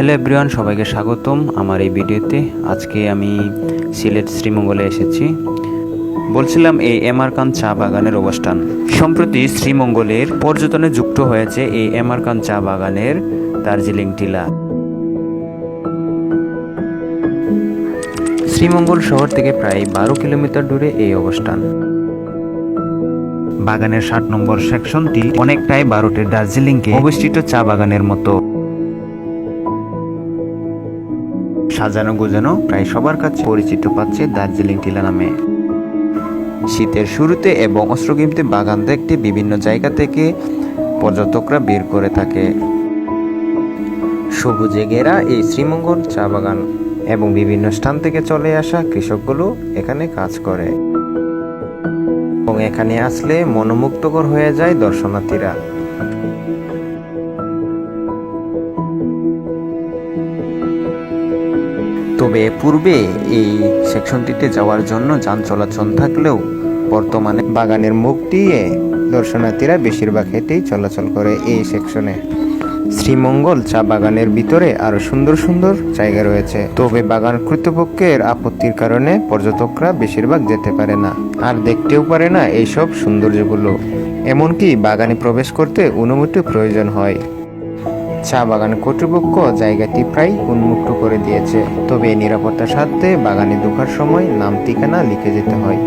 Hello everyone, সবাইকে স্বাগতম আমার এই ভিডিওতে। আজকে আমি সিলেট শ্রীমঙ্গলে এসেছি। বলছিলাম এই এমআর খান চা বাগানের অবস্থান। সম্প্রতি শ্রীমঙ্গলের পর্যটনে যুক্ত হয়েছে এই এমআর খান চা বাগানের দার্জিলিং টিলা। শ্রীমঙ্গল শহর থেকে প্রায় 12 কিলোমিটার দূরে এই অবস্থান। বাগানের 7 নম্বর সেকশনটি অনেকটাই ভারতের দার্জিলিংকে অবস্থিত চা বাগানের মতো। সাজানো গোজানো, প্রায় সবার কাছে পরিচিত পাচ্ছে দার্জিলিং টিলা নামে। শীতের শুরুতে এবং অস্ত্রগিমতে বাগান দেখতে বিভিন্ন জায়গা থেকে পর্যটকরা বের করে থাকে। সবুজে ঘেরা এই শ্রীমঙ্গল চা বাগান এবং বিভিন্ন স্থান থেকে চলে আসা কৃষকগুলো এখানে কাজ করে এবং এখানে আসলে মনোমুগ্ধকর হয়ে যায় দর্শনার্থীরা। তবে পূর্বে এই সেকশনটিতে যাওয়ার জন্য যান চলাচল থাকলেও বর্তমানে বাগানের মুখ দিয়ে দর্শনার্থীরা বেশিরভাগ হেঁটেই চলাচল করে এই সেকশনে। শ্রীমঙ্গল চা বাগানের ভিতরে আরো সুন্দর সুন্দর জায়গা রয়েছে, তবে বাগান কর্তৃপক্ষের আপত্তির কারণে পর্যটকরা বেশিরভাগ যেতে পারে না আর দেখতেও পারে না এইসব সৌন্দর্যগুলো। এমনকি বাগানে প্রবেশ করতে অনুমতি প্রয়োজন হয়। চা বাগান কর্তৃপক্ষ জায়গাটি প্রায় উন্মুক্ত করে দিয়েছে, তবে নিরাপত্তার স্বার্থে বাগানে ঢোকার সময় নাম ঠিকানা লিখে যেতে হয়।